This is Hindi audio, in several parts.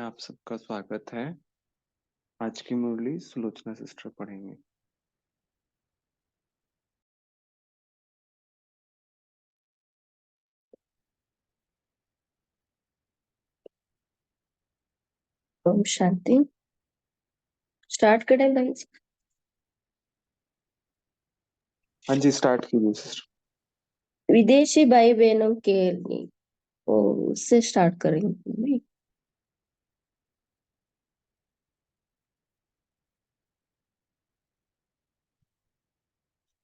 आप सबका स्वागत है। आज की मुरली सुलोचना सिस्टर पढ़ेंगे। ओम शांति। स्टार्ट करें भाई। हाँ जी, स्टार्ट कीजिए सिस्टर। विदेशी भाई बहनों के लिए उससे स्टार्ट करेंगे।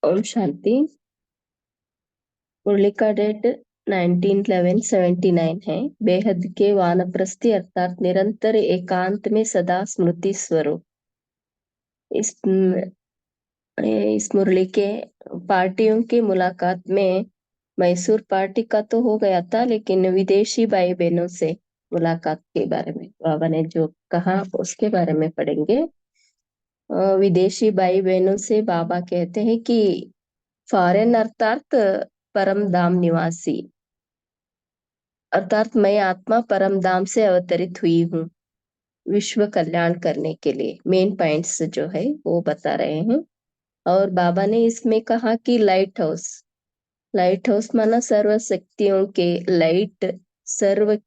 ओम शांति। मुरली का डेट 19/11/79 है। बेहद के वानप्रस्थी अर्थात निरंतर एकांत में सदा स्मृति स्वरूप। इस मुरली के पार्टियों की मुलाकात में मैसूर पार्टी का तो हो गया था, लेकिन विदेशी भाई बहनों से मुलाकात के बारे में बाबा ने जो कहा उसके बारे में पढ़ेंगे। विदेशी भाई बहनों से बाबा कहते हैं कि फॉरेन अर्थात परम धाम निवासी, अर्थात मैं आत्मा परम धाम से अवतरित हुई हूँ विश्व कल्याण करने के लिए। मेन पॉइंट्स जो है वो बता रहे हैं। और बाबा ने इसमें कहा कि लाइट हाउस माना सर्व शक्तियों के लाइट, सर्व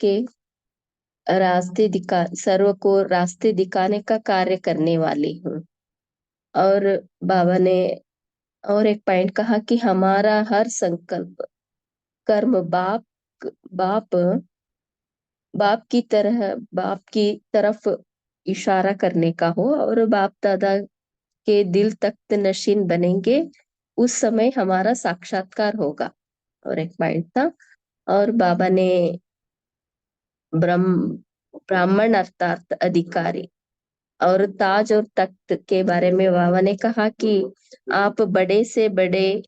को रास्ते दिखाने का कार्य करने वाली हूँ। और बाबा ने और एक पॉइंट कहा कि हमारा हर संकल्प कर्म बाप बाप की तरफ इशारा करने का हो और बाप दादा के दिल तख्त नशीन बनेंगे, उस समय हमारा साक्षात्कार होगा। और एक पॉइंट था। और बाबा ने ब्राह्मण अर्थात अधिकारी और ताज और तख्त के बारे में बाबा ने कहा कि आप बड़े से बड़े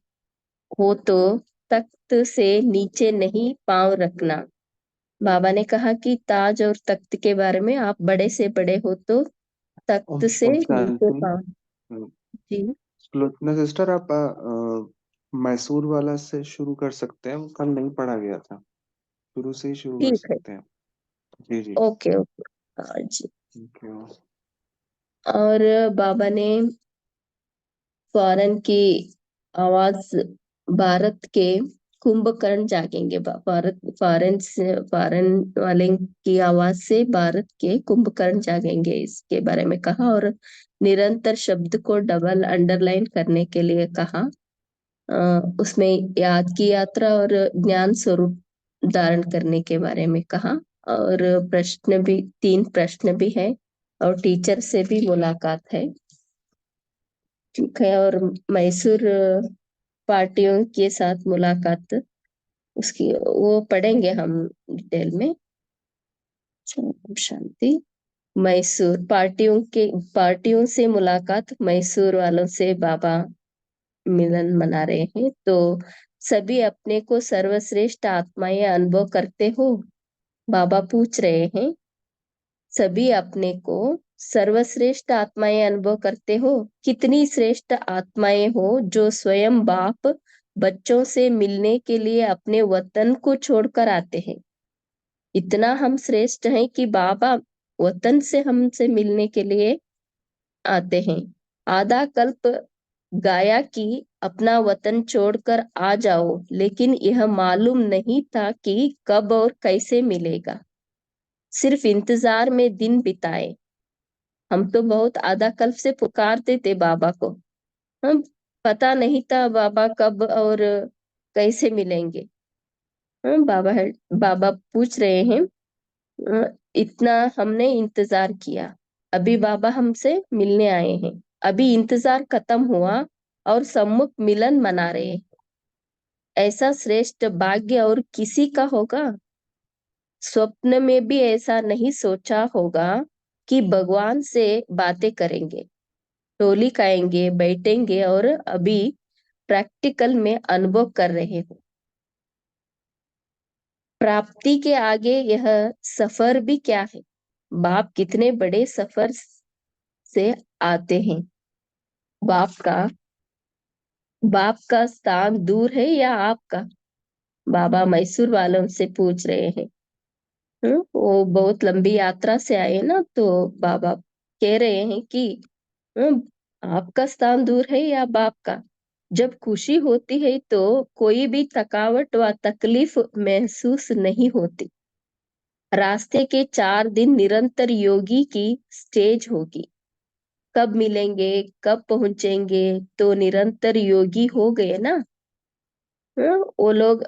हो तो तख्त से नीचे नहीं पांव रखना। बाबा ने कहा कि ताज और तख्त के बारे में आप बड़े से बड़े हो तो तख्त से ओम नीचे शांति। पांव। जी सुलोचना सिस्टर, आप मैसूर वाला से शुरू कर सकते हैं। वो कल नहीं पढ़ा गया था, शुरू से ही शुरू कर ठीक है। सकते हैं। जी जी, ओके ओके। हाँ जी। Thank you. और बाबा ने फॉरेन की आवाज, भारत के कुंभकर्ण जागेंगे। फॉरेन वाले की आवाज से भारत के कुंभकर्ण जागेंगे, इसके बारे में कहा। और निरंतर शब्द को डबल अंडरलाइन करने के लिए कहा। उसमें याद की यात्रा और ज्ञान स्वरूप धारण करने के बारे में कहा। और प्रश्न भी, 3 प्रश्न भी है और टीचर से भी मुलाकात है। ठीक है। और मैसूर पार्टियों के साथ मुलाकात, उसकी वो पढ़ेंगे हम डिटेल में। शांति। पार्टियों से मुलाकात, मैसूर वालों से बाबा मिलन मना रहे हैं। तो सभी अपने को सर्वश्रेष्ठ आत्माएं अनुभव करते हो? बाबा पूछ रहे हैं, सभी अपने को सर्वश्रेष्ठ आत्माएं अनुभव करते हो? कितनी श्रेष्ठ आत्माएं हो जो स्वयं बाप बच्चों से मिलने के लिए अपने वतन को छोड़कर आते हैं। इतना हम श्रेष्ठ हैं कि बाबा वतन से हमसे मिलने के लिए आते हैं। आधा कल्प गाया कि अपना वतन छोड़कर आ जाओ, लेकिन यह मालूम नहीं था कि कब और कैसे मिलेगा। सिर्फ इंतजार में दिन बिताए। हम तो बहुत आधा कल्प से पुकारते थे बाबा को। हम पता नहीं था बाबा कब और कैसे मिलेंगे। बाबा पूछ रहे हैं, इतना हमने इंतजार किया, अभी बाबा हमसे मिलने आए हैं, अभी इंतजार खत्म हुआ और सम्मुख मिलन मना रहे हैं। ऐसा श्रेष्ठ भाग्य और किसी का होगा? स्वप्न में भी ऐसा नहीं सोचा होगा कि भगवान से बातें करेंगे, टोली खाएंगे, बैठेंगे और अभी प्रैक्टिकल में अनुभव कर रहे हो। प्राप्ति के आगे यह सफर भी क्या है? बाप कितने बड़े सफर से आते हैं। बाप का बाप का स्थान दूर है या आपका? बाबा मैसूर वालों से पूछ रहे हैं। वो बहुत लंबी यात्रा से आए ना, तो बाबा कह रहे हैं कि "हम्म, आपका स्थान दूर है या बाप का? जब खुशी होती है तो कोई भी थकावट व तकलीफ महसूस नहीं होती। रास्ते के 4 दिन निरंतर योगी की स्टेज होगी। कब मिलेंगे, कब पहुंचेंगे, तो निरंतर योगी हो गए ना। वो लोग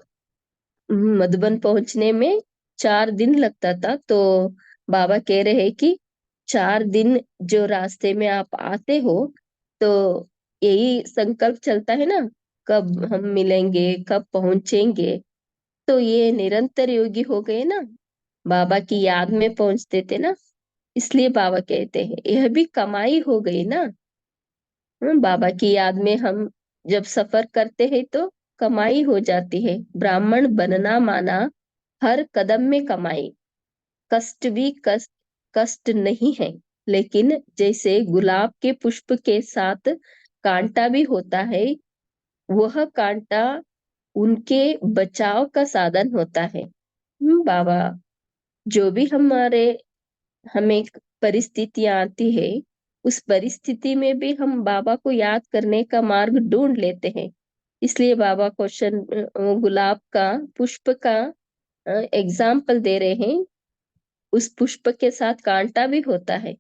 मधुबन पहुंचने में 4 दिन लगता था, तो बाबा कह रहे हैं कि 4 दिन जो रास्ते में आप आते हो, तो यही संकल्प चलता है ना, कब हम मिलेंगे, कब पहुंचेंगे, तो ये निरंतर योगी हो गए ना, बाबा की याद में पहुंचते थे ना, इसलिए बाबा कहते हैं यह भी कमाई हो गई ना। बाबा की याद में हम जब सफर करते हैं तो कमाई हो जाती है। ब्राह्मण बनना माना हर कदम में कमाई। कष्ट भी कष्ट नहीं है, लेकिन जैसे गुलाब के पुष्प के साथ कांटा भी होता है, वह कांटा उनके बचाव का साधन होता है। बाबा, जो भी हमें परिस्थितियां आती है, उस परिस्थिति में भी हम बाबा को याद करने का मार्ग ढूंढ लेते हैं। इसलिए बाबा क्वेश्चन गुलाब का पुष्प का एग्जाम्पल दे रहे हैं। उस पुष्प के साथ कांटा भी होता है,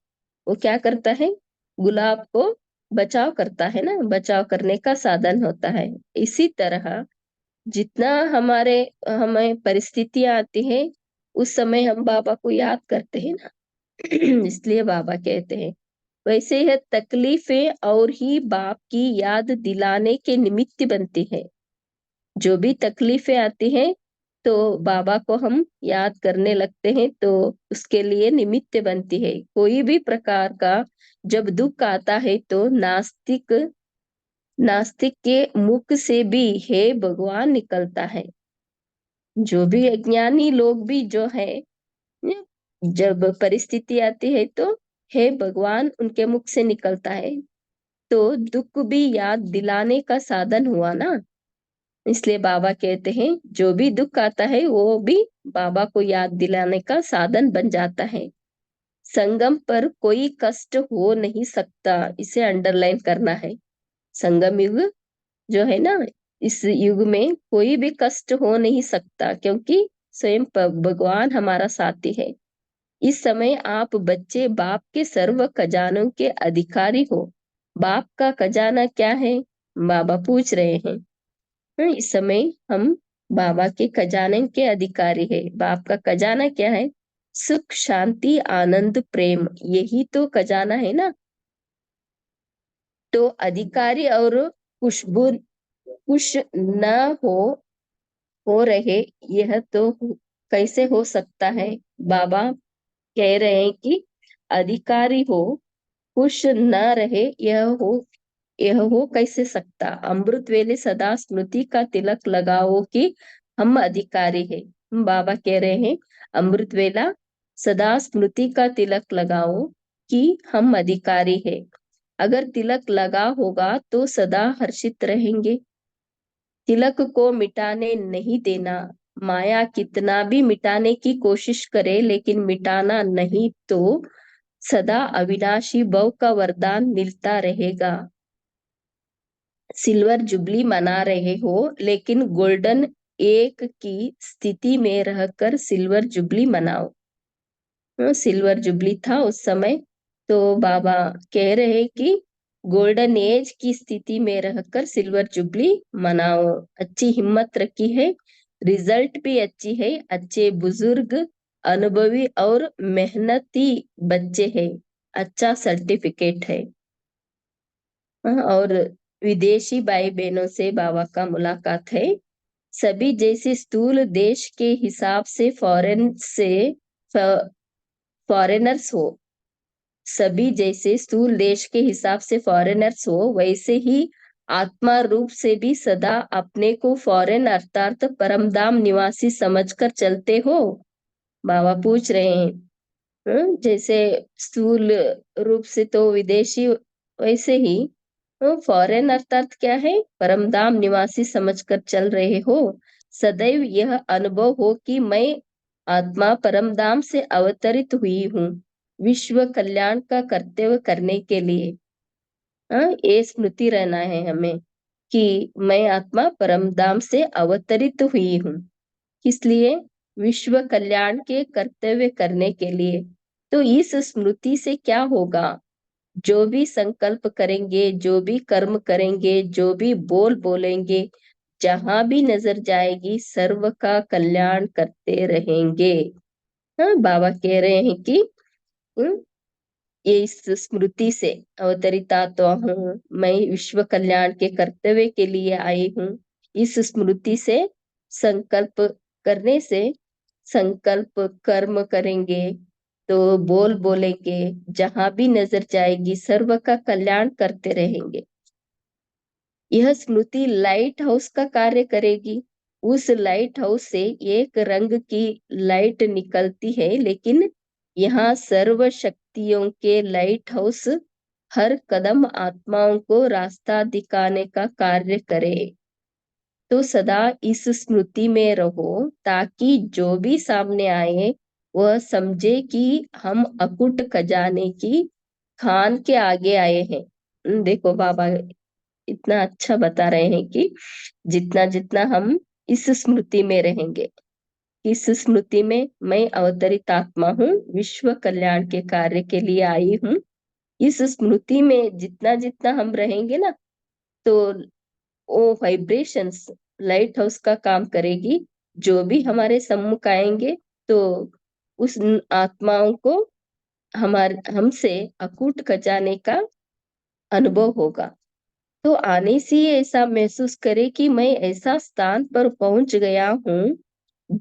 वो क्या करता है? गुलाब को बचाव करता है ना, बचाव करने का साधन होता है। इसी तरह जितना हमें परिस्थितियां आती हैं, उस समय हम बाबा को याद करते हैं ना। इसलिए बाबा कहते हैं वैसे यह तकलीफें और ही बाप की याद दिलाने के निमित्त बनती है। जो भी तकलीफें आती हैं, तो बाबा को हम याद करने लगते हैं, तो उसके लिए निमित्त बनती है। कोई भी प्रकार का जब दुख आता है, तो नास्तिक नास्तिक के मुख से भी हे भगवान निकलता है। जो भी अज्ञानी लोग भी जो है, जब परिस्थिति आती है तो हे भगवान उनके मुख से निकलता है, तो दुख भी याद दिलाने का साधन हुआ ना। इसलिए बाबा कहते हैं जो भी दुख आता है वो भी बाबा को याद दिलाने का साधन बन जाता है। संगम पर कोई कष्ट हो नहीं सकता, इसे अंडरलाइन करना है। संगम युग जो है ना, इस युग में कोई भी कष्ट हो नहीं सकता, क्योंकि स्वयं भगवान हमारा साथी है। इस समय आप बच्चे बाप के सर्व खजानों के अधिकारी हो। बाप का खजाना क्या है? बाबा पूछ रहे हैं। इस समय हम बाबा के खजाने के अधिकारी है। बाप का खजाना क्या है? सुख, शांति, आनंद, प्रेम, यही तो खजाना है ना। तो अधिकारी और खुशबू खुश न हो हो रहे, यह तो कैसे हो सकता है? बाबा कह रहे हैं कि अधिकारी हो, खुश न रहे, यह हो कैसे सकता? अमृत वेले सदा स्मृति का तिलक लगाओ कि हम अधिकारी है। बाबा कह रहे हैं अमृत वेला सदा स्मृति का तिलक लगाओ कि हम अधिकारी है। अगर तिलक लगा होगा तो सदा हर्षित रहेंगे। तिलक को मिटाने नहीं देना। माया कितना भी मिटाने की कोशिश करे, लेकिन मिटाना नहीं, तो सदा अविनाशी भव का वरदान मिलता रहेगा। सिल्वर जुबली मना रहे हो, लेकिन गोल्डन एक की स्थिति में रहकर सिल्वर जुबली मनाओ। सिल्वर जुबली था उस समय, तो बाबा कह रहे कि गोल्डन एज की स्थिति में रहकर सिल्वर जुबली मनाओ। अच्छी हिम्मत रखी है, रिजल्ट भी अच्छी है, अच्छे बुजुर्ग, अनुभवी और मेहनती बच्चे हैं, अच्छा सर्टिफिकेट है। और विदेशी भाई बहनों से बाबा का मुलाकात है। सभी जैसे स्थूल देश के हिसाब से फॉरेनर्स हो, सभी जैसे स्थूल देश के हिसाब से फॉरेनर्स हो, वैसे ही आत्मा रूप से भी सदा अपने को फॉरेन अर्थात परमधाम निवासी समझकर चलते हो। बाबा पूछ रहे हैं जैसे स्थूल रूप से तो विदेशी, वैसे ही फॉरेन अर्थात क्या है? परमधाम निवासी समझकर चल रहे हो। सदैव यह अनुभव हो कि मैं आत्मा परम धाम से अवतरित हुई हूँ विश्व कल्याण का कर्तव्य करने के लिए। हाँ, ये स्मृति रहना है हमें कि मैं आत्मा परम धाम से अवतरित हुई हूँ, किस लिए? विश्व कल्याण के कर्तव्य करने के लिए। तो इस स्मृति से क्या होगा? जो भी संकल्प करेंगे, जो भी कर्म करेंगे, जो भी बोल बोलेंगे, जहां भी नजर जाएगी सर्व का कल्याण करते रहेंगे। हाँ, बाबा कह रहे हैं कि हम्म, ये इस स्मृति से अवतरित आत्मा हूँ मैं, विश्व कल्याण के कर्तव्य के लिए आई हूँ। इस स्मृति से संकल्प करने से, संकल्प कर्म करेंगे तो बोल बोलेंगे, जहां भी नजर जाएगी सर्व का कल्याण करते रहेंगे। यह स्मृति लाइट हाउस का कार्य करेगी। उस लाइट हाउस से एक रंग की लाइट निकलती है, लेकिन यहाँ सर्व शक्तियों के लाइट हाउस हर कदम आत्माओं को रास्ता दिखाने का कार्य करे। तो सदा इस स्मृति में रहो ताकि जो भी सामने आए वह समझे कि हम अकुट खजाने की खान के आगे आए हैं। देखो बाबा इतना अच्छा बता रहे हैं कि जितना जितना हम इस स्मृति में रहेंगे, इस स्मृति में मैं अवतरित आत्मा हूँ, विश्व कल्याण के कार्य के लिए आई हूँ। इस स्मृति में जितना जितना हम रहेंगे ना, तो वो वाइब्रेशंस लाइट हाउस का काम करेगी। जो भी हमारे सम्मुख आएंगे तो उस आत्माओं को हमारे हमसे अकूट खजाने का अनुभव होगा। तो आने से ही ऐसा महसूस करे कि मैं ऐसा स्थान पर पहुंच गया हूँ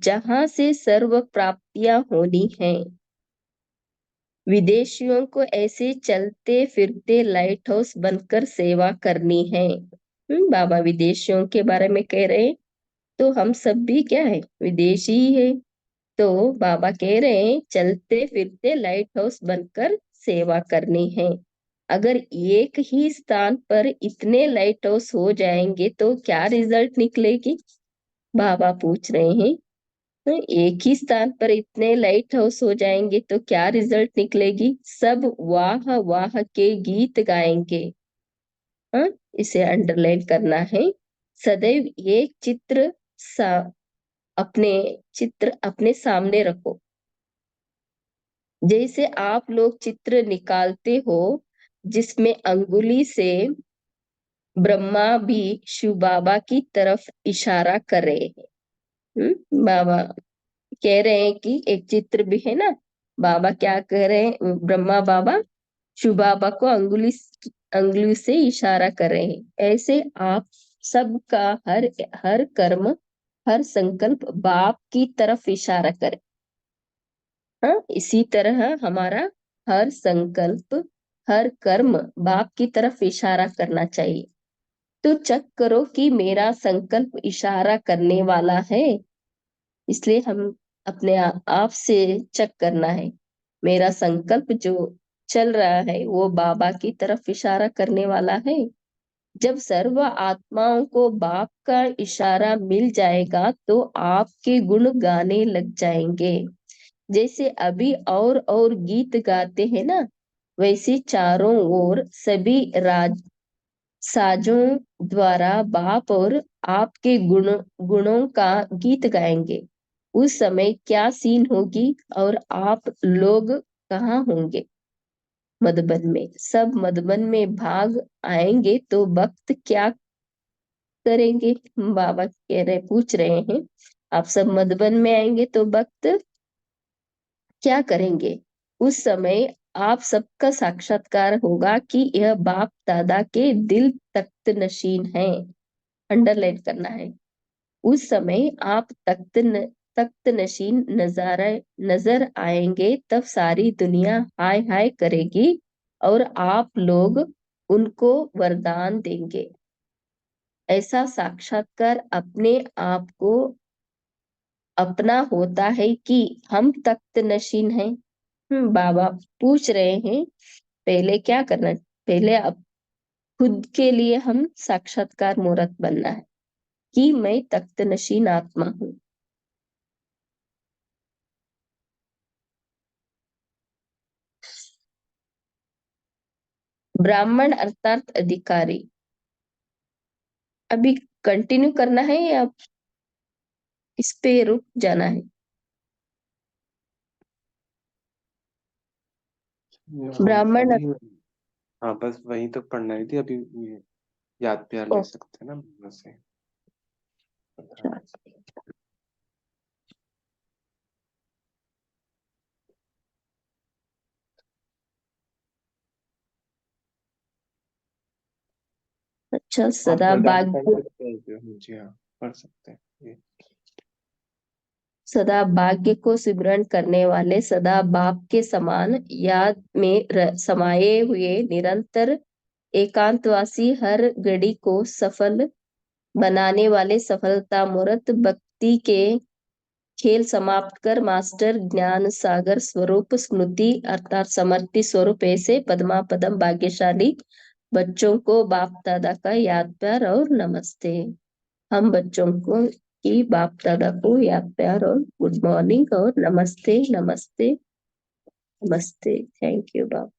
जहां से सर्व प्राप्तियां होनी हैं। विदेशियों को ऐसे चलते फिरते लाइट हाउस बनकर सेवा करनी है। बाबा विदेशियों के बारे में कह रहे हैं, तो हम सब भी क्या है, विदेशी ही है। तो बाबा कह रहे हैं चलते फिरते लाइट हाउस बनकर सेवा करनी है। अगर एक ही स्थान पर इतने लाइट हाउस हो जाएंगे तो क्या रिजल्ट निकलेगी? बाबा पूछ रहे हैं, तो एक ही स्थान पर इतने लाइट हाउस हो जाएंगे तो क्या रिजल्ट निकलेगी? सब वाह वाह के गीत गाएंगे। हाँ, इसे अंडरलाइन करना है। सदैव एक अपने चित्र अपने सामने रखो। जैसे आप लोग चित्र निकालते हो जिसमें अंगुली से ब्रह्मा भी शिव बाबा की तरफ इशारा कर रहे हैं। बाबा कह रहे हैं कि एक चित्र भी है ना, बाबा क्या कह रहे हैं, ब्रह्मा बाबा शिव बाबा को अंगुली से इशारा कर रहे हैं। ऐसे आप सबका हर हर कर्म, हर संकल्प बाप की तरफ इशारा करे। हाँ, इसी तरह हमारा हर संकल्प, हर कर्म बाप की तरफ इशारा करना चाहिए। तो चेक करो कि मेरा संकल्प इशारा करने वाला है। इसलिए हम अपने आप से चेक करना है, मेरा संकल्प जो चल रहा है वो बाबा की तरफ इशारा करने वाला है। जब सर्व आत्माओं को बाप का इशारा मिल जाएगा तो आपके गुण गाने लग जाएंगे। जैसे अभी और गीत गाते हैं ना, वैसे चारों ओर सभी साजों द्वारा बाप और आपके गुणों का गीत गाएंगे। उस समय क्या सीन होगी और आप लोग कहाँ होंगे? मधुबन में। सब मधुबन में भाग आएंगे तो भक्त क्या करेंगे? बाबा कह रहे, पूछ रहे हैं, आप सब मधुबन में आएंगे तो भक्त क्या करेंगे? उस समय आप सबका साक्षात्कार होगा कि यह बाप दादा के दिल तख्त नशीन है। अंडरलाइन करना है। उस समय आप तख्त नशीन नजारा नजर आएंगे, तब सारी दुनिया हाय हाय करेगी और आप लोग उनको वरदान देंगे। ऐसा साक्षात्कार अपने आप को अपना होता है कि हम तख्त नशीन हैं। बाबा पूछ रहे हैं पहले क्या करना है? पहले अब खुद के लिए हम साक्षात्कार मूर्त बनना है कि मैं तख्त नशीन आत्मा हूँ। ब्राह्मण अर्थात अधिकारी। अभी कंटिन्यू करना है या इस पे रुक जाना है? ब्राह्मण। अभी हाँ, बस वहीं तक पढ़ना ही थी अभी। ये याद प्यार ले सकते हैं ना वैसे। अच्छा, आप सदा लगातार पढ़ भाग्य। सकते हैं, जी हाँ, पढ़ सकते हैं ये। सदा भाग्य को सिमरण करने वाले, सदा बाप के समान याद में समाये हुए, निरंतर एकांतवासी, हर घड़ी को सफल बनाने वाले, सफलता मूर्त भक्ति के खेल समाप्त कर मास्टर ज्ञान सागर स्वरूप स्मृति अर्थात समर्पि स्वरूप ऐसे पद्मा पदम भाग्यशाली बच्चों को बाप दादा का याद प्यार और नमस्ते। हम बच्चों को की बाप दादा को याद प्यार और गुड मॉर्निंग और नमस्ते नमस्ते नमस्ते। थैंक यू बाप।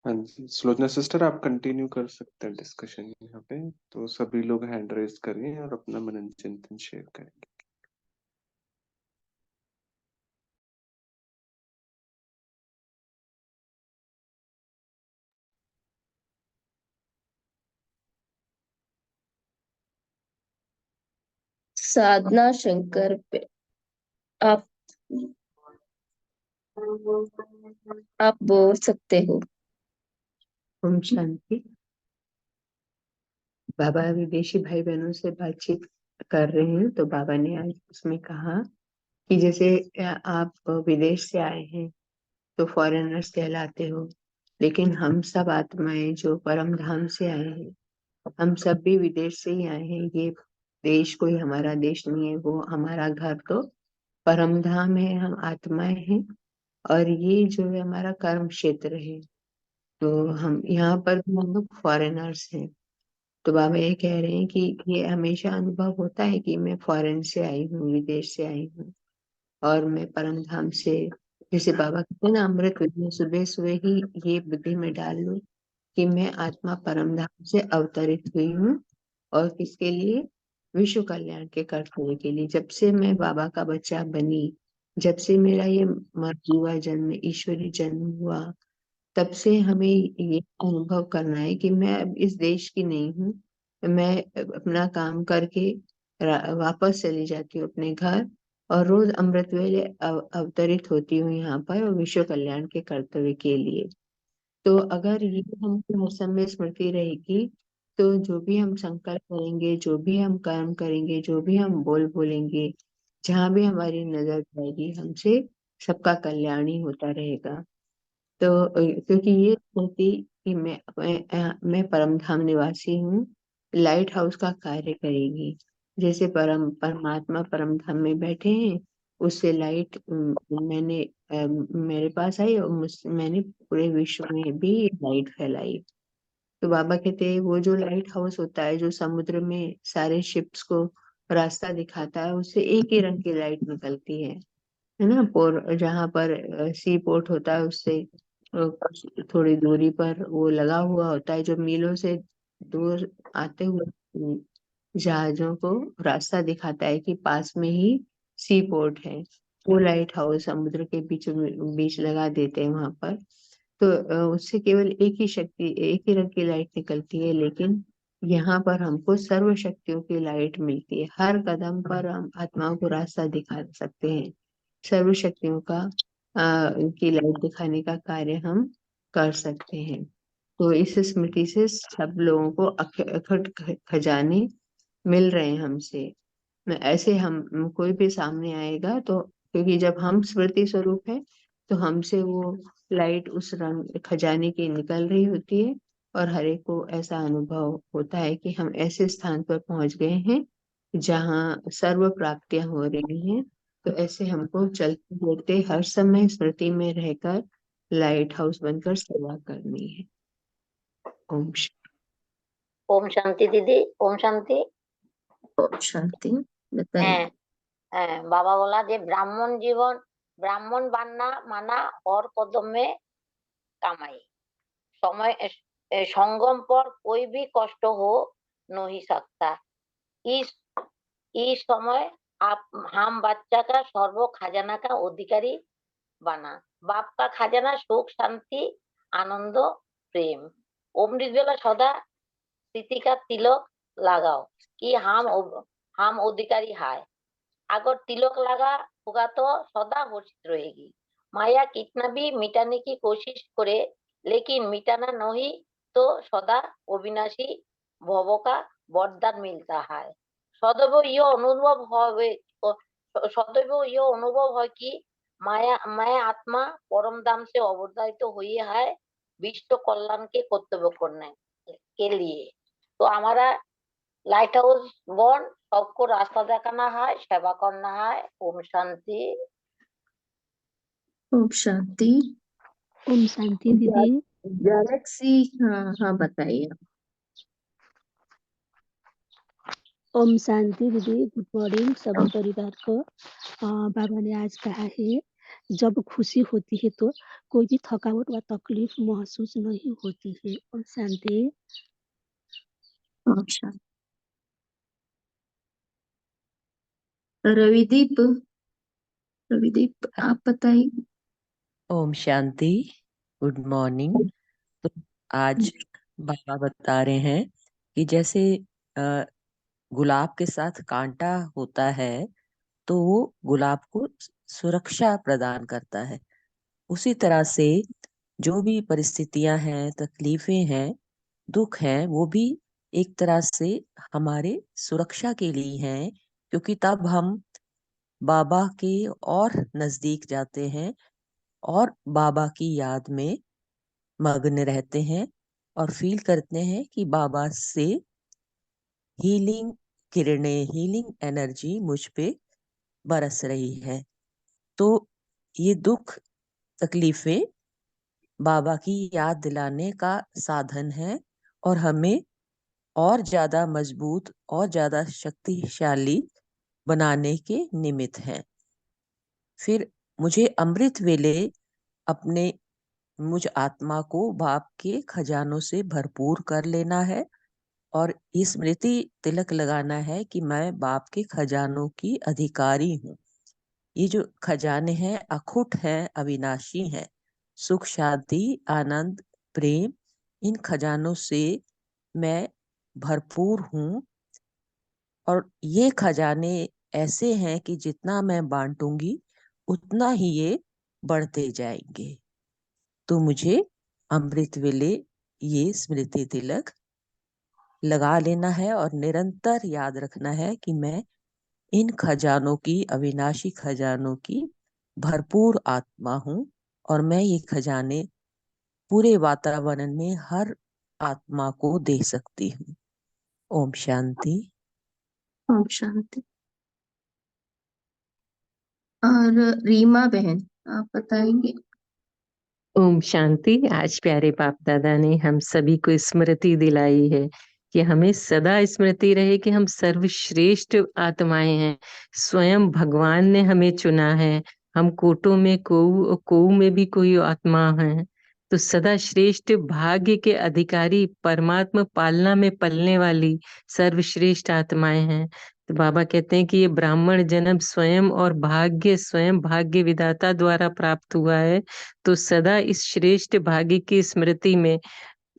हाँ जी, सुलोचना सिस्टर, आप कंटिन्यू कर सकते हैं डिस्कशन यहाँ पे। तो सभी लोग हैंड रेज करें और अपना मनन चिंतन शेयर करेंगे। साधना शंकर पे आप आप बोल सकते हो। ओम शांति। बाबा विदेशी भाई बहनों से बातचीत कर रहे हैं, तो बाबा ने आज उसमें कहा कि जैसे आप विदेश से आए हैं तो फॉरेनर्स कहलाते हो, लेकिन हम सब आत्माएं जो परम धाम से आए हैं, हम सब भी विदेश से ही आए हैं। ये देश कोई हमारा देश नहीं है, वो हमारा घर तो परम धाम है, हम आत्माएं हैं। और ये जो है हमारा कर्म क्षेत्र है, तो हम यहाँ पर भी हम लोग फॉरेनर्स हैं। तो बाबा ये कह रहे हैं कि ये हमेशा अनुभव होता है कि मैं फॉरेन से आई हूँ, विदेश से आई हूँ, और मैं परम धाम से, जैसे बाबा कहते हैं ना, अमृत विद्या सुबह सुबह ही ये बुद्धि में डाल लो कि मैं आत्मा परम धाम से अवतरित हुई हूँ। और किसके लिए? विश्व कल्याण के कर्तव्य के लिए। जब से मैं बाबा का बच्चा बनी, जब से मेरा ये मर्जी जन्म, ईश्वरी जन्म हुआ, तब से हमें ये अनुभव करना है कि मैं अब इस देश की नहीं हूँ। मैं अपना काम करके वापस चली जाती हूँ अपने घर, और रोज अमृत वेले अवतरित होती हूँ यहाँ पर, और विश्व कल्याण के कर्तव्य के लिए। तो अगर ये हमको हर समय स्मृति रहेगी, तो जो भी हम संकल्प करेंगे, जो भी हम कर्म करेंगे, जो भी हम बोलेंगे, जहाँ भी हमारी नजर जाएगी, हमसे सबका कल्याण ही होता रहेगा। तो क्योंकि ये स्मृति कि मैं परम धाम निवासी हूँ, लाइट हाउस का कार्य करेगी। जैसे परमात्मा परम धाम में बैठे हैं, उससे लाइट मैंने मेरे पास आई, और मैंने पूरे विश्व में भी लाइट फैलाई। तो बाबा कहते हैं वो जो लाइट हाउस होता है, जो समुद्र में सारे शिप्स को रास्ता दिखाता है, उससे एक ही रंग की लाइट निकलती है ना। जहाँ पर सी पोर्ट होता है, उससे कुछ थोड़ी दूरी पर वो लगा हुआ होता है, जो मीलों से दूर आते हुए जहाजों को रास्ता दिखाता है कि पास में ही सी पोर्ट है। वो लाइट हाउस समुद्र के बीच बीच लगा देते हैं वहां पर। तो उससे केवल एक ही रंग की लाइट निकलती है, लेकिन यहाँ पर हमको सर्व शक्तियों की लाइट मिलती है। हर कदम पर हम आत्माओं को रास्ता दिखा सकते हैं। सर्व शक्तियों की लाइट दिखाने का कार्य हम कर सकते हैं। तो इस स्मृति से सब लोगों को अखंड खजाने मिल रहे हैं हमसे। ऐसे हम कोई भी सामने आएगा तो, क्योंकि जब हम स्मृति स्वरूप है तो हमसे वो लाइट उस रंग खजाने की निकल रही होती है, और हर एक को ऐसा अनुभव होता है कि हम ऐसे स्थान पर पहुंच गए हैं जहाँ सर्व प्राप्तियां हो रही हैं। तो ऐसे हमको चलते फिरते हर समय स्मृति में रहकर लाइट हाउस बनकर सेवा करनी है। ओम ओम शांति दीदी, ओम शांति। ओम शांति। बताइए। হ্যাঁ, হ্যাঁ, বাবা বলা যে ব্রাহ্মণ বান্না মানা और कदम में कमाई समय संगम पर कोई भी कष्ट हो नहीं सकता। इस समय आप हम बच्चा का सर्व खजाना का अधिकारी बना। बाप का खजाना सुख शांति आनंद प्रेम। ओम निर्जला सदा स्थिति का तिलक लगाओ कि हम अधिकारी है। अगर तिलक लगा होगा तो सदा हर्षित रहेगी। माया कितना भी मिटाने की कोशिश करे, लेकिन मिटाना नहीं तो सदा अविनाशी भव का वरदान मिलता है। सदैव यह अनुभव है कि मैं आत्मा परम धाम से अवधारित हुई है विश्व कल्याण के कर्तव्य करने के लिए। तो हमारा लाइट हाउस बन सबको रास्ता दिखाना है, सेवा करना है। ओम शांति। ओम शांति। ओम शांति दीदी। गैलेक्सी, हाँ बताइए। ओम शांति दीदी, गुड मॉर्निंग सभी परिवार को। बाबा ने आज कहा है जब खुशी होती है तो कोई भी थकावट व तकलीफ महसूस नहीं होती है। ओम शांति। ओम शांति। रविदीप, आप बताइए। Om Shanti, good morning. तो आज बाबा बता रहे हैं कि जैसे गुलाब के साथ कांटा होता है तो वो गुलाब को सुरक्षा प्रदान करता है। उसी तरह से जो भी परिस्थितियां हैं, तकलीफें हैं, दुख हैं, वो भी एक तरह से हमारे सुरक्षा के लिए हैं, क्योंकि तब हम बाबा के और नजदीक जाते हैं और बाबा की याद में मग्न रहते हैं और फील करते हैं कि बाबा से हीलिंग किरणें, हीलिंग एनर्जी मुझ पे बरस रही है। तो ये दुख तकलीफें बाबा की याद दिलाने का साधन है और हमें और ज्यादा मजबूत और ज्यादा शक्तिशाली बनाने के निमित्त हैं। फिर मुझे अमृत वेले अपने मुझ आत्मा को बाप के खजानों से भरपूर कर लेना है और ये स्मृति तिलक लगाना है कि मैं बाप के खजानों की अधिकारी हूँ। ये जो खजाने हैं अखुट हैं, अविनाशी हैं। सुख शांति आनंद प्रेम, इन खजानों से मैं भरपूर हूँ और ये खजाने ऐसे हैं कि जितना मैं बांटूंगी उतना ही ये बढ़ते जाएंगे। तो मुझे अमृत वेले ये स्मृति तिलक लगा लेना है और निरंतर याद रखना है कि मैं इन खजानों की, अविनाशी खजानों की भरपूर आत्मा हूँ और मैं ये खजाने पूरे वातावरण में हर आत्मा को दे सकती हूँ। ओम शांति। ओम शांति। और रीमा बहन, आप बताएंगे। ओम शांति। आज प्यारे बाप दादा ने हम सभी को स्मृति दिलाई है कि हमें सदा स्मृति रहे कि हम सर्वश्रेष्ठ आत्माएं हैं। स्वयं भगवान ने हमें चुना है। हम कोटों में कोऊ में भी कोई आत्मा है। तो सदा श्रेष्ठ भाग्य के अधिकारी परमात्मा पालना में पलने वाली सर्वश्रेष्ठ आत्माएं हैं। तो बाबा कहते हैं कि ये ब्राह्मण जन्म स्वयं और भाग्य स्वयं भाग्य विधाता द्वारा प्राप्त हुआ है। तो सदा इस श्रेष्ठ भाग्य की स्मृति में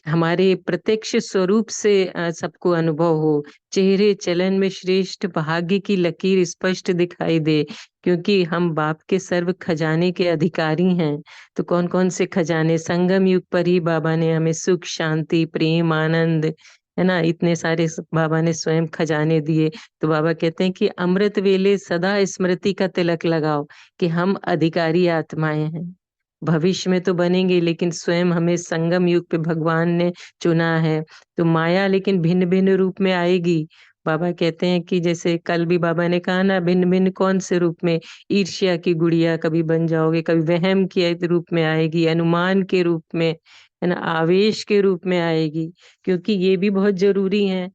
हमारे प्रत्यक्ष स्वरूप से सबको अनुभव हो, चेहरे चलन में श्रेष्ठ भाग्य की लकीर स्पष्ट दिखाई दे, क्योंकि हम बाप के सर्व खजाने के अधिकारी हैं। तो कौन कौन से खजाने? संगम युग पर ही बाबा ने हमें सुख, शांति, प्रेम, आनंद, है ना, इतने सारे बाबा ने स्वयं खजाने दिए। तो बाबा कहते हैं कि अमृत वेले सदा स्मृति का तिलक लगाओ कि हम अधिकारी आत्माएं हैं। भविष्य में तो बनेंगे, लेकिन स्वयं हमें संगम युग पे भगवान ने चुना है। तो माया लेकिन भिन्न भिन्न रूप में आएगी। बाबा कहते हैं कि जैसे कल भी बाबा ने कहा ना, भिन्न भिन्न कौन से रूप में? ईर्ष्या की गुड़िया कभी बन जाओगे, कभी वहम के रूप में आएगी, अनुमान के रूप में, है ना, आवेश के रूप में आएगी। क्योंकि ये भी बहुत जरूरी है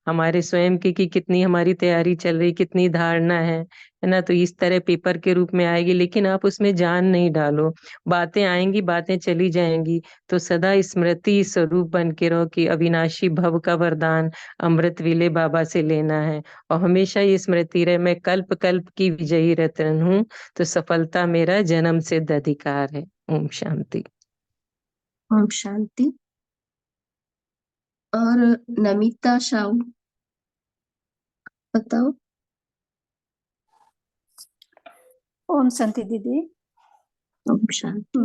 हमारे स्वयं की कि कितनी हमारी तैयारी चल रही, कितनी धारणा है ना। तो इस तरह पेपर के रूप में आएगी, लेकिन आप उसमें जान नहीं डालो। बातें आएंगी, बातें चली जाएंगी। तो सदा स्मृति स्वरूप बन के रहो कि अविनाशी भव का वरदान अमृत विले बाबा से लेना है। और हमेशा ये स्मृति रहे, मैं कल्प कल्प की विजयी रत्न हूँ, तो सफलता मेरा जन्म सिद्ध अधिकार है। ओम शांति। ओम शांति। और नमिता साहू बताओ। ओम शांति दीदी। ओम शांति।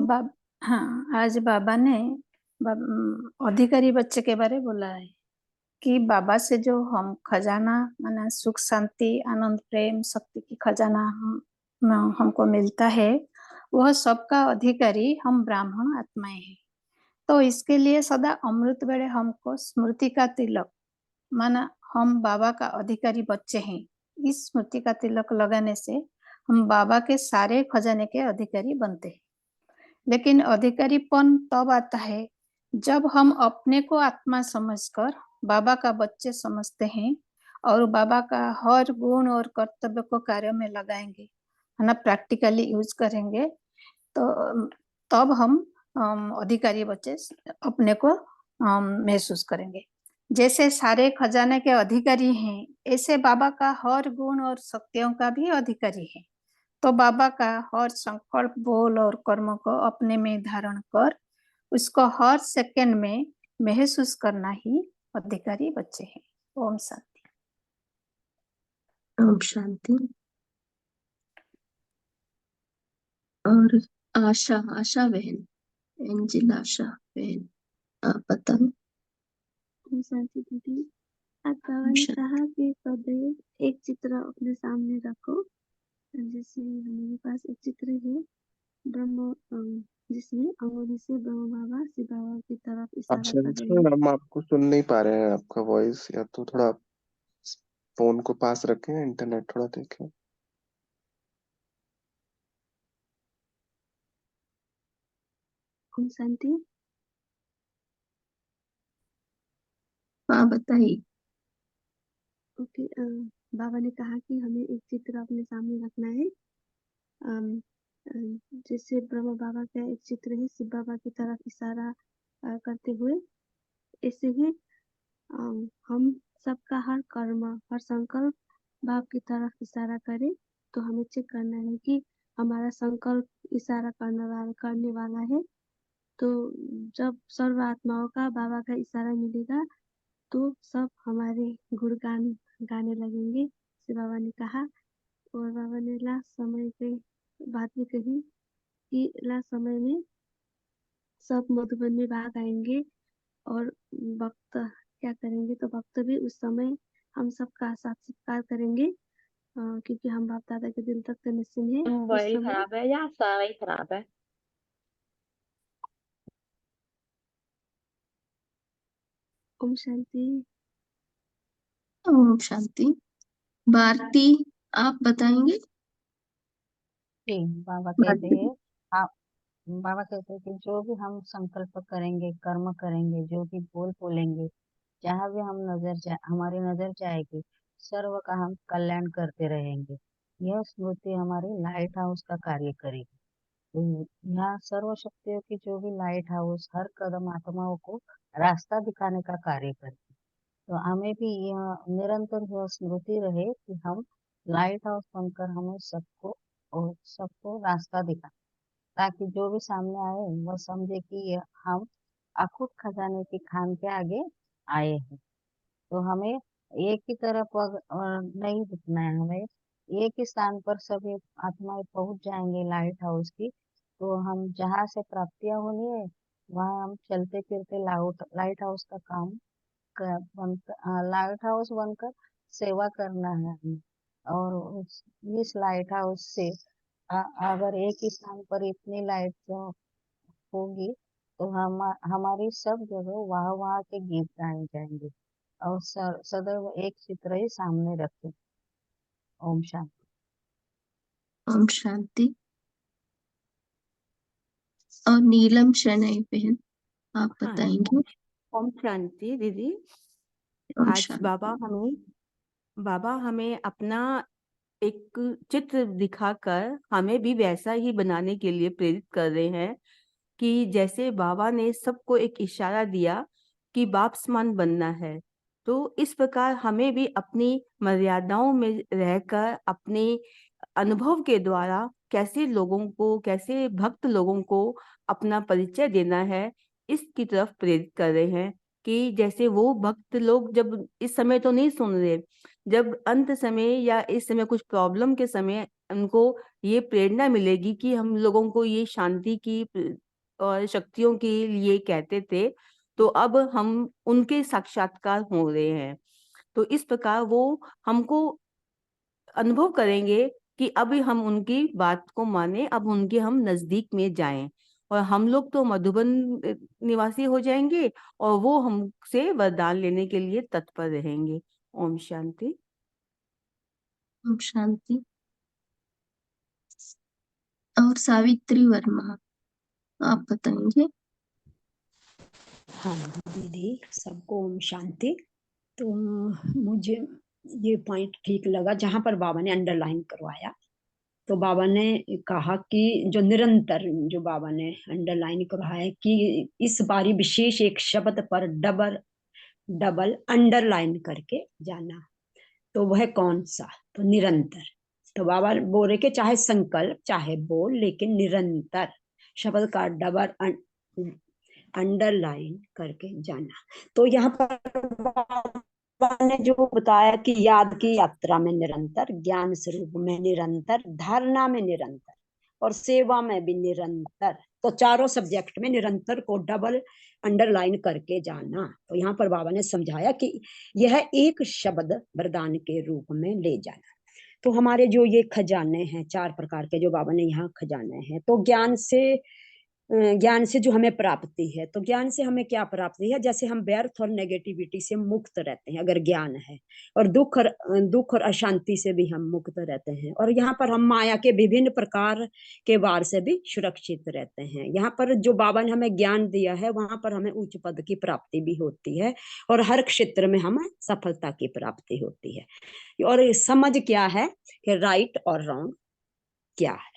हाँ, आज बाबा ने अधिकारी बच्चे के बारे बोला है कि बाबा से जो हम खजाना माना सुख, शांति, आनंद, प्रेम, शक्ति की खजाना हमको मिलता है, वह सबका अधिकारी हम ब्राह्मण आत्माएं हैं। तो इसके लिए सदा अमृत वेले हमको स्मृति का तिलक माना हम बाबा का अधिकारी बच्चे हैं। इस स्मृति का तिलक लगाने से हम बाबा के सारे खजाने के अधिकारी बनते हैं। लेकिन अधिकारीपन तब आता है जब हम अपने को आत्मा समझकर बाबा का बच्चे समझते हैं और बाबा का हर गुण और कर्तव्य को कार्य में लगाएंगे, है ना, प्रैक्टिकली यूज करेंगे। तो तब हम अधिकारी बच्चे अपने को महसूस करेंगे। जैसे सारे खजाने के अधिकारी हैं, ऐसे बाबा का हर गुण और शक्तियों का भी अधिकारी है। तो बाबा का हर संकल्प, बोल और कर्म को अपने में धारण कर उसको हर सेकंड में महसूस करना ही अधिकारी बच्चे हैं। ओम शांति। ओम शांति। और आशा बहन, एंजिल आशा बहन, आप बताओ। ओम शांति दीदी। आज बाबा ने कहा कि सदैव एक चित्र अपने सामने रखो। जैसे हमारे पास एक चित्र है ब्रह्म, जिसमें अंगुली से ब्रह्म बाबा शिव बाबा की तरफ इशारा कर रहे हैं। हम आपको सुन नहीं पा रहे हैं, आपका वॉइस, या तो थोड़ा फोन को पास रखें, इंटरनेट थोड़ा देखें। ओम शांति। हाँ बताइए। ओके, बाबा ने कहा कि हमें एक चित्र अपने सामने रखना है। जैसे ब्रह्म बाबा का एक चित्र है शिव बाबा की तरफ इशारा करते हुए, ऐसे ही हम सबका हर कर्म, हर संकल्प बाप की तरफ इशारा करे। तो हमें चेक करना है कि हमारा संकल्प इशारा करने वाला है। तो जब सर्व आत्माओं का बाबा का इशारा मिलेगा तो सब हमारे गुणगान गाने लगेंगे, शिव बाबा ने कहा। और बाबा ने लास्ट समय पे बात भी कही कि लास्ट समय में सब मधुबन में भाग आएंगे और भक्त क्या करेंगे, तो भक्त भी उस समय हम सबका साक्षात्कार करेंगे, क्योंकि हम बाप दादा के दिल तक निश्चिन है। उस मोबाइल समय खराब है या सारा ही खराब है? ओम शांति। ओम शांति। भारती आप बताएंगे। जी, बाबा कहते भारती। हैं आप बाबा कहते हैं कि जो भी हम संकल्प करेंगे, कर्म करेंगे, जो भी बोल बोलेंगे, जहाँ भी हमारी नजर जाएगी, सर्व का हम कल्याण करते रहेंगे। यह स्मृति हमारी लाइट हाउस का कार्य करेगी। तो यहाँ सर्व शक्तियों की जो भी लाइट हाउस हर कदम आत्माओं को रास्ता दिखाने का कार्य करेगी। तो हमें भी यह निरंतर यह स्मृति रहे कि हम लाइट हाउस बनकर हमें सबको रास्ता दिखा, ताकि जो भी सामने आए वह समझे कि हम अखुट खजाने की खान के आगे आए हैं। तो हमें एक ही तरफ नहीं रुकना है, हमें एक ही स्थान पर सभी आत्माएं पहुंच जाएंगे लाइट हाउस की। तो हम जहाँ से प्राप्तियां होनी है वहाँ हम चलते फिरते लाइट हाउस का काम लाइट हाउस बनकर सेवा करना है हमें। और इस लाइट हाउस से अगर एक ही स्थान पर इतनी लाइट होगी तो हमारी सब जगह वहाँ वहाँ के गीत गाए जाएंगे। और सदैव एक चित्र ही सामने रखें। ओम शांति। ओम शांति। और नीलम शनई बहन, आप हाँ, बताएंगे? ओम शांति दीदी। ओम आज शांति। बाबा हमें अपना एक चित्र दिखाकर हमें भी वैसा ही बनाने के लिए प्रेरित कर रहे हैं कि जैसे बाबा ने सबको एक इशारा दिया कि बाप समान बनना है, तो इस प्रकार हमें भी अपनी मर्यादाओं में रहकर अपने अनुभव के द्वारा कैसे भक्त लोगों को अपना परिचय देना है, इसकी तरफ प्रेरित कर रहे हैं। कि जैसे वो भक्त लोग जब इस समय तो नहीं सुन रहे, जब अंत समय या इस समय कुछ प्रॉब्लम के समय उनको ये प्रेरणा मिलेगी कि हम लोगों को ये शांति की और शक्तियों के लिए कहते थे, तो अब हम उनके साक्षात्कार हो रहे हैं। तो इस प्रकार वो हमको अनुभव करेंगे कि अभी हम उनकी बात को माने, अब उनके हम नजदीक में जाएं, और हम लोग तो मधुबन निवासी हो जाएंगे और वो हमसे वरदान लेने के लिए तत्पर रहेंगे। ओम शांति। ओम शांति। और सावित्री वर्मा, आप बताएंगे? हाँ दीदी, सबको ओम शांति। तो मुझे ये पॉइंट ठीक लगा जहां पर बाबा ने अंडरलाइन करवाया। तो बाबा ने कहा कि जो निरंतर, जो बाबा ने अंडरलाइन करवाया कि इस बारी विशेष एक शब्द पर डबल अंडरलाइन करके जाना। तो वह कौन सा? तो निरंतर। तो बाबा बोल रहे कि चाहे संकल्प चाहे बोल, लेकिन निरंतर शब्द का डबल अंडरलाइन करके जाना। तो यहाँ पर बाबा ने जो बताया कि याद की यात्रा में निरंतर, ज्ञान स्वरूप में निरंतर, धारणा में निरंतर और सेवा में भी निरंतर। तो चारों सब्जेक्ट में निरंतर को डबल अंडरलाइन करके जाना। तो यहाँ पर बाबा ने समझाया कि यह एक शब्द वरदान के रूप में ले जाना। तो हमारे जो ये खजाने हैं, 4 प्रकार के जो बाबा ने यहाँ खजाने हैं, तो ज्ञान से जो हमें प्राप्ति है, तो ज्ञान से हमें क्या प्राप्ति है? जैसे हम व्यर्थ और नेगेटिविटी से मुक्त रहते हैं अगर ज्ञान है, और दुख और अशांति से भी हम मुक्त रहते हैं, और यहाँ पर हम माया के विभिन्न प्रकार के वार से भी सुरक्षित रहते हैं। यहाँ पर जो बाबा ने हमें ज्ञान दिया है वहां पर हमें उच्च पद की प्राप्ति भी होती है, और हर क्षेत्र में हमें सफलता की प्राप्ति होती है। और समझ क्या है कि राइट और रॉन्ग क्या है,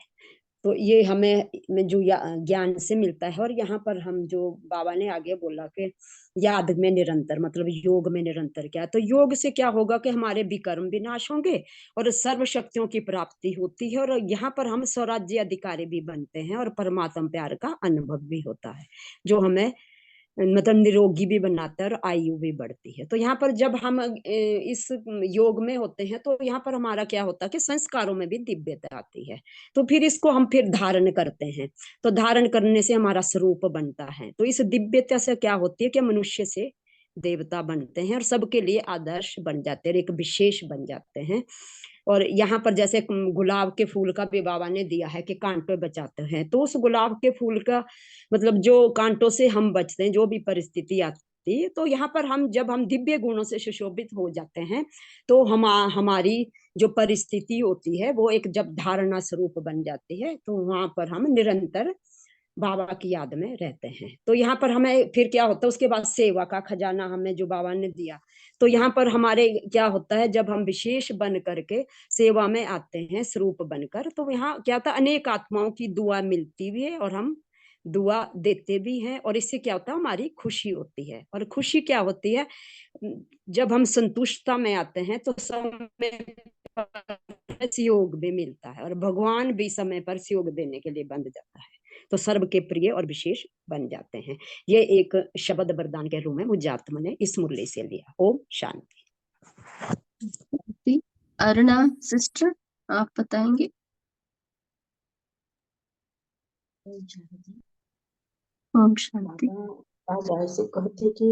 तो ये हमें जो ज्ञान से मिलता है। और यहाँ पर हम जो बाबा ने आगे बोला कि याद में निरंतर, मतलब योग में निरंतर क्या है? तो योग से क्या होगा कि हमारे विकर्म विनाश होंगे और सर्व शक्तियों की प्राप्ति होती है, और यहाँ पर हम स्वराज्य अधिकारी भी बनते हैं, और परमात्मा प्यार का अनुभव भी होता है, जो हमें मतलब निरोगी भी बनाता है और आयु भी बढ़ती है। तो यहाँ पर जब हम इस योग में होते हैं तो यहाँ पर हमारा क्या होता है कि संस्कारों में भी दिव्यता आती है। तो फिर इसको हम फिर धारण करते हैं, तो धारण करने से हमारा स्वरूप बनता है। तो इस दिव्यता से क्या होती है कि मनुष्य से देवता बनते हैं और सबके लिए आदर्श बन जाते हैं, एक विशेष बन जाते हैं। और यहाँ पर जैसे गुलाब के फूल का भी बाबा ने दिया है कि कांटों बचाते हैं, तो उस गुलाब के फूल का मतलब जो कांटों से हम बचते हैं, जो भी परिस्थिति आती है, तो यहाँ पर जब हम दिव्य गुणों से सुशोभित हो जाते हैं, तो हमारी जो परिस्थिति होती है वो एक जब धारणा स्वरूप बन जाती है, तो वहां पर हम निरंतर बाबा की याद में रहते हैं। तो यहाँ पर हमें फिर क्या होता है, उसके बाद सेवा का खजाना हमें जो बाबा ने दिया। तो यहाँ पर हमारे क्या होता है, जब हम विशेष बन करके सेवा में आते हैं स्वरूप बनकर, तो यहाँ क्या था, अनेक आत्माओं की दुआ मिलती भी है और हम दुआ देते भी हैं, और इससे क्या होता है, हमारी खुशी होती है। और खुशी क्या होती है, जब हम संतुष्टता में आते हैं तो समय पर सहयोग भी मिलता है, और भगवान भी समय पर सहयोग देने के लिए बन जाता है, तो सर्व के प्रिय और विशेष बन जाते हैं। ये एक शब्द वरदान के रूप में मुझात्मा ने इस मुरली से लिया। ओम शांति। अरुणा सिस्टर, आप बताएंगे? ओम शांति। बाबा आज ऐसे कहते कि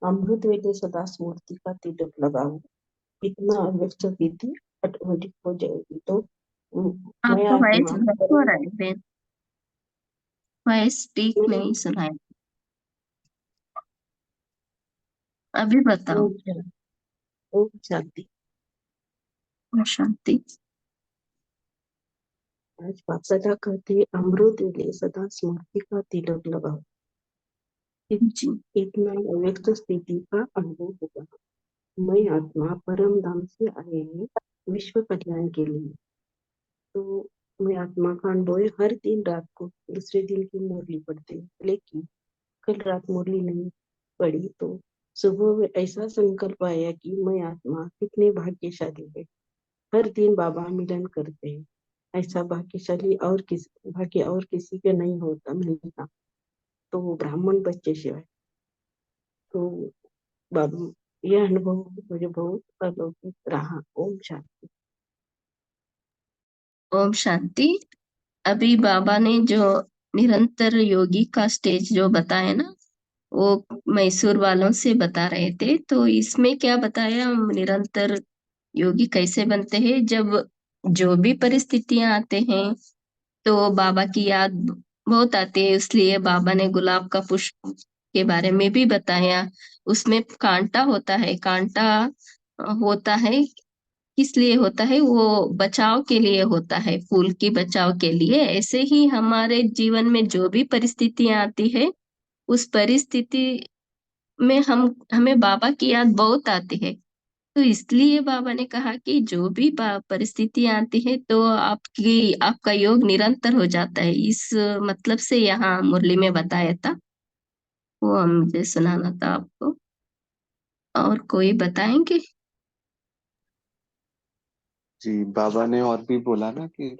अमृत वेले सदा स्मृति का तिलक लगाओ, इतना अव्यक्त विधि ऑटोमेटिक हो जाएगी। तो मैं आपका वॉइस आत्मा ब्रेक हो रहा है बहन, वॉइस स्पीक नहीं सुनाई। अभी बताओ। ओम शांति। ओम शांति। आज बाप सदा कहते हैं अमृत वेले सदा स्मृति का तिलक लगाओ, इतना अव्यक्त स्थिति का अनुभव होगा। मैं आत्मा परम धाम से आए हैं विश्व कल्याण के लिए। तो मैं आत्मा का अनुभव है, हर दिन रात को दूसरे दिन की मुरली पढ़ते हैं, लेकिन कल रात मुरली नहीं पढ़ी तो सुबह में ऐसा संकल्प आया कि मैं आत्मा कितने भाग्यशाली है, हर दिन बाबा मिलन करते हैं। ऐसा भाग्यशाली और भाग्य और किसी के नहीं होता मिलता, तो वो ब्राह्मण बच्चे शिवाय। तो बाबा यह अनुभव मुझे बहुत अलौकिक रहा। ओम शांति। ओम शांति। अभी बाबा ने जो निरंतर योगी का स्टेज जो बताया ना, वो मैसूर वालों से बता रहे थे। तो इसमें क्या बताया, निरंतर योगी कैसे बनते हैं? जब जो भी परिस्थितियां आते हैं तो बाबा की याद बहुत आती है, इसलिए बाबा ने गुलाब का पुष्प के बारे में भी बताया। उसमें कांटा होता है, कांटा होता है किस लिए होता है? वो बचाव के लिए होता है, फूल की बचाव के लिए। ऐसे ही हमारे जीवन में जो भी परिस्थितियां आती है, उस परिस्थिति में हमें बाबा की याद बहुत आती है। तो इसलिए बाबा ने कहा कि जो भी परिस्थितियां आती है तो आपका योग निरंतर हो जाता है। इस मतलब से यहाँ मुरली में बताया था, वो मुझे सुनाना था आपको। और कोई बताएंगे? जी, बाबा ने और भी बोला ना कि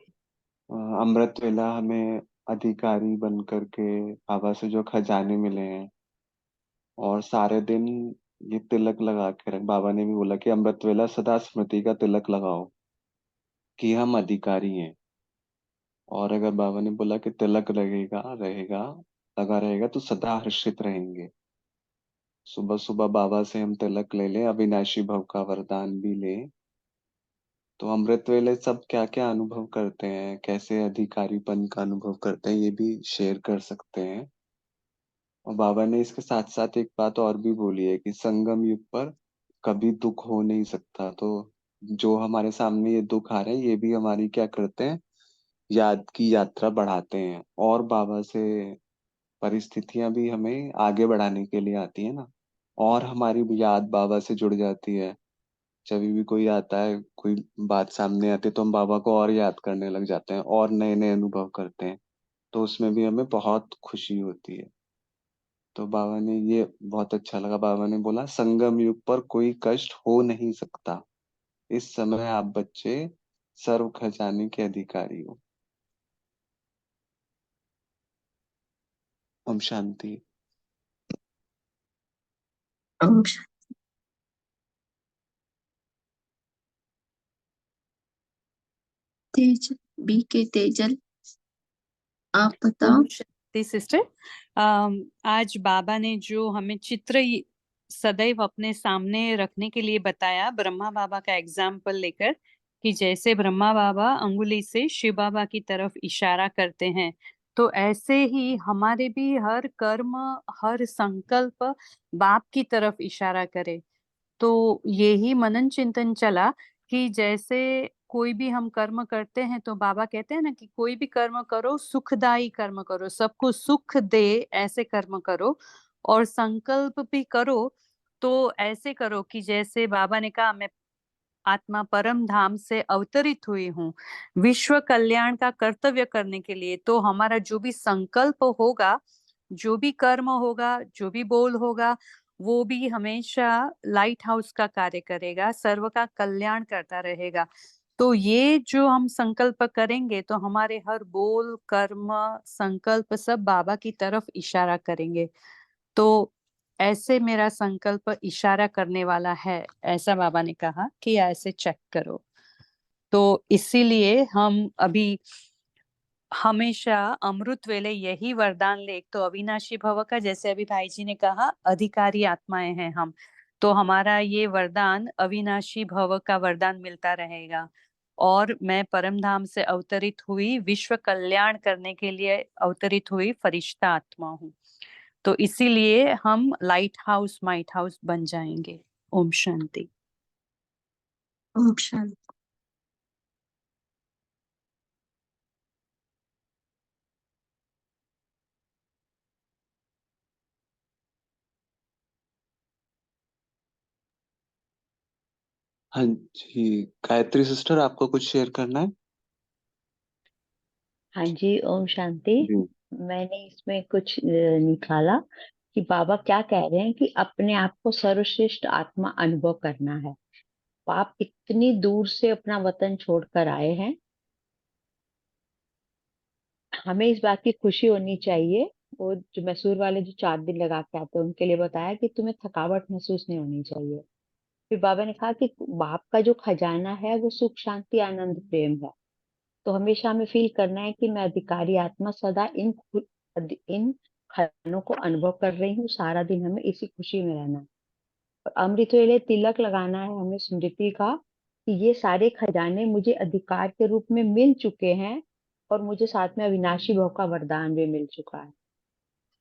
अमृत वेला हमें अधिकारी बन करके बाबा से जो खजाने मिले हैं, और सारे दिन ये तिलक लगा के रख। बाबा ने भी बोला कि अमृत वेला सदा स्मृति का तिलक लगाओ कि हम अधिकारी हैं। और अगर बाबा ने बोला कि तिलक रहेगा रहेगा लगा रहेगा तो सदा हर्षित रहेंगे। सुबह सुबह बाबा से हम तिलक ले लें, अविनाशी भव का वरदान भी लें, तो अमृत वेले सब क्या क्या अनुभव करते हैं, कैसे अधिकारीपन का अनुभव करते हैं, ये भी शेयर कर सकते हैं। और बाबा ने इसके साथ साथ एक बात और भी बोली है कि संगम युग पर कभी दुख हो नहीं सकता। तो जो हमारे सामने ये दुख आ रहे हैं, ये भी हमारी क्या करते हैं, याद की यात्रा बढ़ाते हैं। और बाबा से परिस्थितियां भी हमें आगे बढ़ाने के लिए आती है ना, और हमारी भी याद बाबा से जुड़ जाती है। जब भी कोई आता है, कोई बात सामने आती है, तो हम बाबा को और याद करने लग जाते हैं और नए नए अनुभव करते हैं, तो उसमें भी हमें बहुत खुशी होती है। तो बाबा ने ये बहुत अच्छा लगा, बाबा ने बोला संगम युग पर कोई कष्ट हो नहीं सकता, इस समय आप बच्चे सर्व खजाने के अधिकारी हो। ओम शांति। ओम तेज बी के तेजल, आप बताओ। सिस्टर, आज बाबा ने जो हमें चित्र सदैव अपने सामने रखने के लिए बताया, ब्रह्मा बाबा का एग्जाम्पल लेकर, कि जैसे ब्रह्मा बाबा अंगुली से शिव बाबा की तरफ इशारा करते हैं, तो ऐसे ही हमारे भी हर कर्म, हर संकल्प बाप की तरफ इशारा करे। तो यही मनन चिंतन चला कि जैसे कोई भी हम कर्म करते हैं तो बाबा कहते हैं ना कि कोई भी कर्म करो सुखदायी कर्म करो, सबको सुख दे ऐसे कर्म करो। और संकल्प भी करो तो ऐसे करो कि जैसे बाबा ने कहा, मैं आत्मा परम धाम से अवतरित हुई हूँ विश्व कल्याण का कर्तव्य करने के लिए। तो हमारा जो भी संकल्प होगा, जो भी कर्म होगा, जो भी बोल होगा, वो भी हमेशा लाइट हाउस का कार्य करेगा, सर्व का कल्याण करता रहेगा। तो ये जो हम संकल्प करेंगे तो हमारे हर बोल, कर्म, संकल्प सब बाबा की तरफ इशारा करेंगे। तो ऐसे मेरा संकल्प इशारा करने वाला है, ऐसा बाबा ने कहा कि ऐसे चेक करो। तो इसीलिए हम अभी हमेशा अमृत वेले यही वरदान ले। एक तो अविनाशी भव का, जैसे अभी भाई जी ने कहा, अधिकारी आत्माएं हैं हम, तो हमारा ये वरदान अविनाशी भव का वरदान मिलता रहेगा। और मैं परम धाम से अवतरित हुई, विश्व कल्याण करने के लिए अवतरित हुई फरिश्ता आत्मा हूँ। तो इसीलिए हम लाइट हाउस माइट हाउस बन जाएंगे। ओम शांति। ओम शांति। हाँ जी, गायत्री सिस्टर, आपको कुछ शेयर करना है? हाँ जी, ओम शांति। जी। मैंने इसमें कुछ निकाला कि बाबा क्या कह रहे हैं कि अपने आप को सर्वश्रेष्ठ आत्मा अनुभव करना है। तो आप इतनी दूर से अपना वतन छोड़कर आए हैं, हमें इस बात की खुशी होनी चाहिए। वो जो मैसूर वाले जो 4 दिन लगा के आते हैं उनके लिए बताया कि तुम्हें थकावट महसूस नहीं होनी चाहिए। फिर बाबा ने कहा कि बाप का जो खजाना है वो सुख, शांति, आनंद, प्रेम है। तो हमेशा हमें फील करना है कि मैं अधिकारी आत्मा सदा इन खजानों को अनुभव कर रही हूँ। सारा दिन हमें इसी खुशी में रहना है। और अमृत वेले तिलक लगाना है हमें स्मृति का कि ये सारे खजाने मुझे अधिकार के रूप में मिल चुके हैं और मुझे साथ में अविनाशी भाव का वरदान भी मिल चुका है।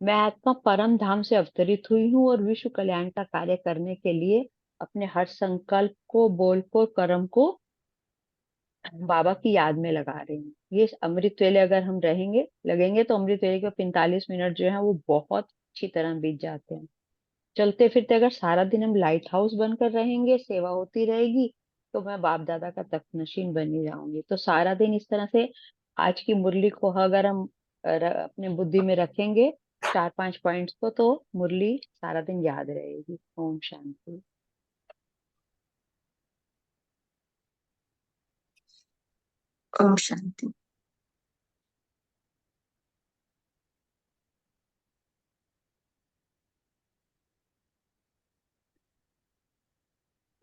मैं आत्मा परम धाम से अवतरित हुई हूँ और विश्व कल्याण का कार्य करने के लिए अपने हर संकल्प को, बोल को, कर्म को बाबा की याद में लगा रहे हैं। ये अमृत वेले अगर हम लगेंगे तो अमृत वेले के 45 मिनट जो है वो बहुत अच्छी तरह बीत जाते हैं। चलते फिरते अगर सारा दिन हम लाइट हाउस बनकर रहेंगे, सेवा होती रहेगी, तो मैं बाप दादा का तख्तनशीन बनी जाऊंगी। तो सारा दिन इस तरह से आज की मुरली को अगर हम अपने बुद्धि में रखेंगे 4-5 पॉइंट्स को, तो मुरली सारा दिन याद रहेगी। ओम शांति। ओम शांति।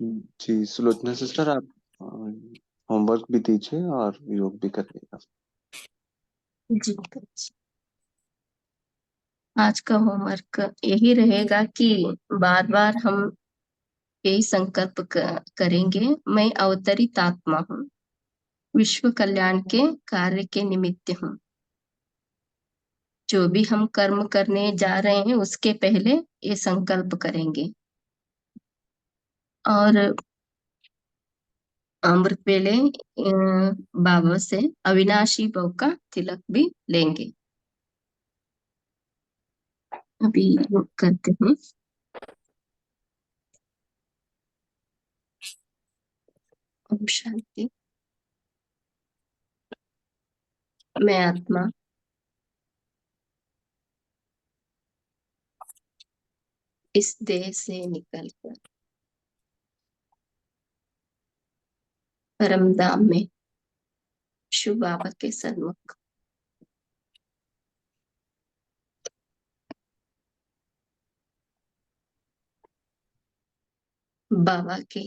जी, सुलोचना सिस्टर, आप होमवर्क भी दीजिए और योग भी करिएगा। जी। आज का होमवर्क यही रहेगा कि बार बार हम यही संकल्प करेंगे, मैं अवतरित आत्मा हूँ, विश्व कल्याण के कार्य के निमित्त हूँ। जो भी हम कर्म करने जा रहे हैं उसके पहले ये संकल्प करेंगे। और अमृत वेले बाबा से अविनाशी भव का तिलक भी लेंगे। अभी योग करते हैं। ओम शांति। मैं आत्मा इस देह से निकलकर परम धाम में शिव बाबा के सन्मुख बाबा के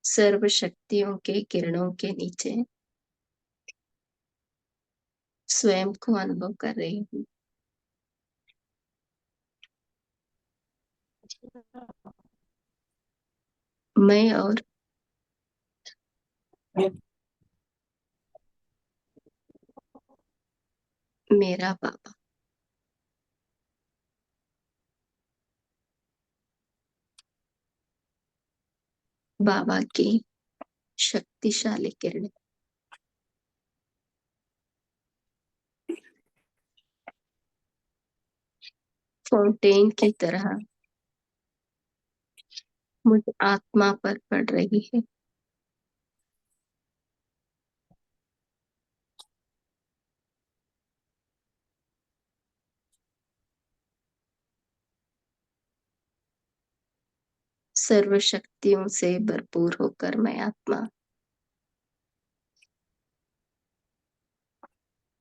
सर्व शक्तियों के किरणों के नीचे स्वयं को अनुभव कर रही हूँ। मैं और मेरा बाबा बाबा की शक्तिशाली किरण फाउंटेन की तरह मुझ आत्मा पर पड़ रही है। सर्व शक्तियों से भरपूर होकर मैं आत्मा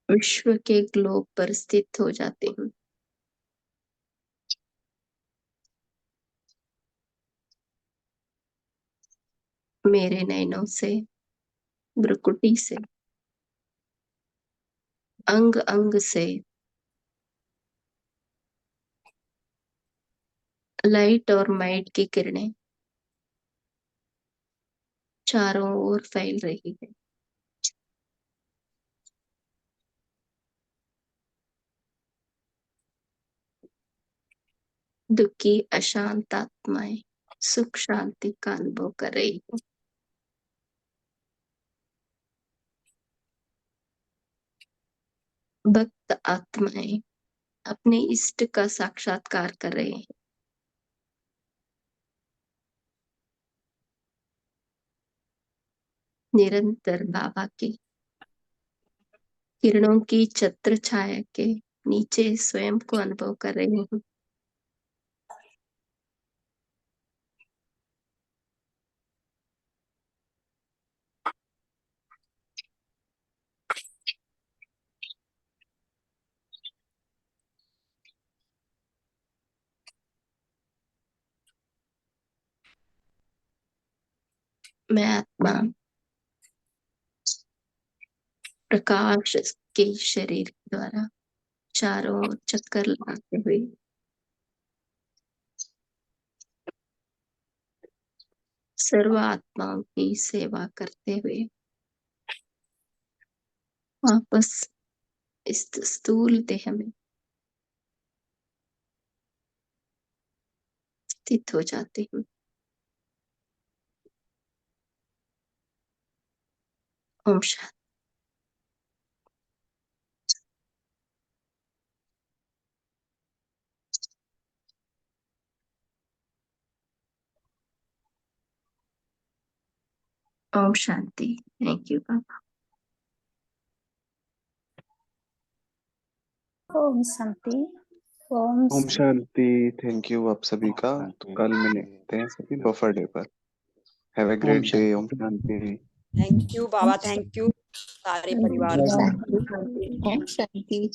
विश्व के ग्लोब पर स्थित हो जाती हूँ। मेरे नयनों से, भ्रुकुटी से, अंग अंग से लाइट और माइट की किरणें चारों ओर फैल रही है। दुखी अशांत आत्माएं सुख शांति का अनुभव कर रही है। भक्त आत्माएं अपने इष्ट का साक्षात्कार कर रहे हैं। निरंतर बाबा की किरणों की छत्र छाया के नीचे स्वयं को अनुभव कर रही हूँ। मैं आत्मा प्रकाश के शरीर द्वारा चारों ओर चक्कर लगाते हुए सर्व आत्माओं की सेवा करते हुए वापस इस स्थूल देह में स्थित हो जाती हूँ। ओम शांति। ओम शांति। थैंक यू बाबा। ओम शांति। ओम ओम शांति। थैंक यू आप सभी का। तो कल मिलते हैं सभी बफर डे पर। Have a great day. ओम शांति। थैंक यू बाबा, थैंक यू सारे परिवार ओम को। शांति। ओम शांति।